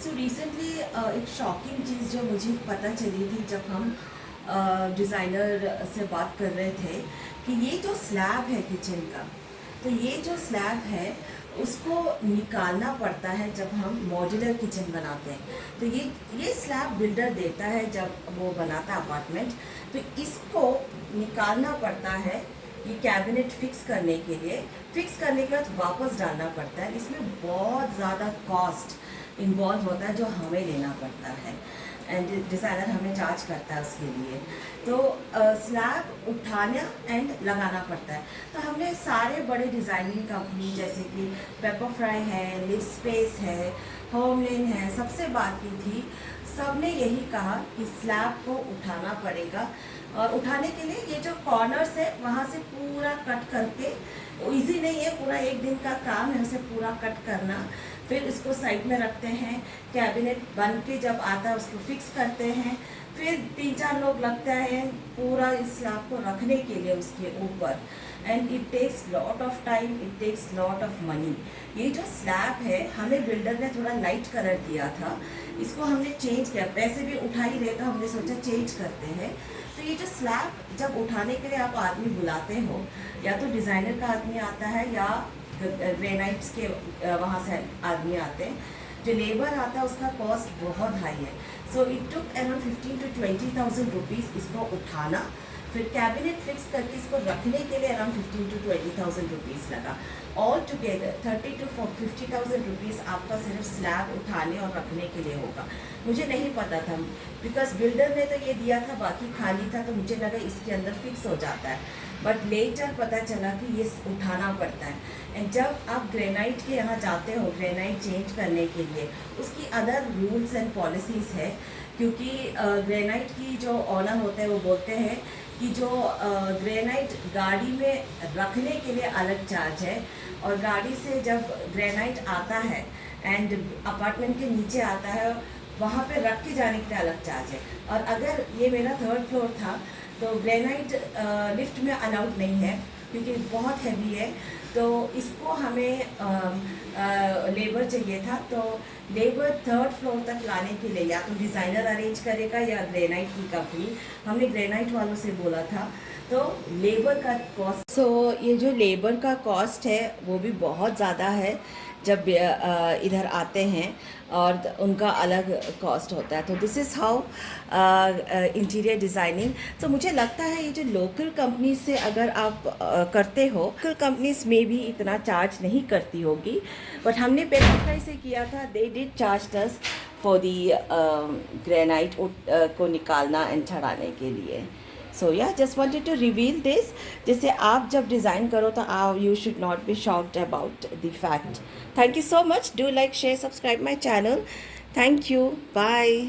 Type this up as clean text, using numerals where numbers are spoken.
So recently एक shocking चीज़ जो मुझे पता चली थी जब हम डिज़ाइनर से बात कर रहे थे कि ये जो स्लैब है किचन का, तो ये जो स्लैब है उसको निकालना पड़ता है जब हम मॉड्यूलर किचन बनाते हैं। तो ये स्लैब बिल्डर देता है जब वो बनाता है अपार्टमेंट, तो इसको निकालना पड़ता है ये कैबिनेट फिक्स करने के लिए। फिक्स करने के बाद वापस डालना पड़ता है। इसमें बहुत ज़्यादा कॉस्ट इन्वॉल्व होता है जो हमें लेना पड़ता है एंड डिज़ाइनर हमें चार्ज करता है उसके लिए। तो स्लैब उठाना एंड लगाना पड़ता है। तो हमने सारे बड़े डिज़ाइनिंग कंपनी जैसे कि पेपर फ्राई है, लिव स्पेस है, होमलेन है, सबसे बात की थी। सब ने यही कहा कि स्लैब को उठाना पड़ेगा और उठाने के लिए ये जो कॉर्नर्स है वहाँ से पूरा कट करके, इजी नहीं है, पूरा एक दिन का काम है उसे पूरा कट करना। फिर इसको साइड में रखते हैं, कैबिनेट बन के जब आता है उसको फिक्स करते हैं। फिर 3-4 लोग लगते हैं पूरा इस स्लैब को रखने के लिए उसके ऊपर, and it takes lot of time, it takes lot of money. ये जो स्लैब है हमें बिल्डर ने थोड़ा लाइट कलर दिया था, इसको हमने चेंज किया, पैसे भी उठा ही रहे तो हमने सोचा चेंज करते हैं। तो ये जो स्लैब जब उठाने के लिए आप आदमी बुलाते हो, या तो डिज़ाइनर का आदमी आता है या ग्रेनाइट्स के वहाँ से आदमी आते हैं। जो लेबर आता है उसका कॉस्ट बहुत हाई है। So it took around 15,000 to 20,000 rupees इसको उठाना। फिर कैबिनेट फिक्स करके इसको रखने के लिए अराउंड 15,000 to 20,000 रुपीज़ लगा। ऑल टुगेदर 30,000 to 50,000 रुपीज़ आपका सिर्फ स्लैब उठाने और रखने के लिए होगा। मुझे नहीं पता था, बिकॉज बिल्डर ने तो ये दिया था, बाकी खाली था, तो मुझे लगा इसके अंदर फिक्स हो जाता है। बट लेटर पता चला कि ये उठाना पड़ता है। एंड जब आप ग्रेनाइट के यहाँ जाते हो ग्रेनाइट चेंज करने के लिए, उसकी अदर रूल्स एंड पॉलिसीज़ है। क्योंकि ग्रेनाइट की जो ऑनर होते हैं वो बोलते हैं कि जो ग्रेनाइट गाड़ी में रखने के लिए अलग चार्ज है, और गाड़ी से जब ग्रेनाइट आता है एंड अपार्टमेंट के नीचे आता है वहाँ पे रख के जाने के लिए अलग चार्ज है। और अगर ये मेरा 3rd फ्लोर था तो ग्रेनाइट लिफ्ट में अलाउड नहीं है क्योंकि बहुत हैवी है। तो इसको हमें लेबर चाहिए था, तो लेबर 3rd फ्लोर तक लाने के लिए या तो डिज़ाइनर अरेंज करेगा या ग्रेनाइट की कंपनी। हमने ग्रेनाइट वालों से बोला था, तो लेबर का कॉस्ट, ये जो लेबर का कॉस्ट है वो भी बहुत ज़्यादा है जब इधर आते हैं, और उनका अलग कॉस्ट होता है। तो this is how interior designing. तो मुझे लगता है ये जो लोकल कंपनीज से अगर आप करते हो, लोकल कंपनीज में भी इतना चार्ज नहीं करती होगी, बट हमने पेपरफ्राई से किया था, they did charge us for the granite को निकालना एंड चढ़ाने के लिए। सो या just wanted to reveal this, जैसे आप जब डिज़ाइन करो तो आप you should not be shocked about the fact. Thank you so much, do like, share, subscribe my channel. Thank you, bye.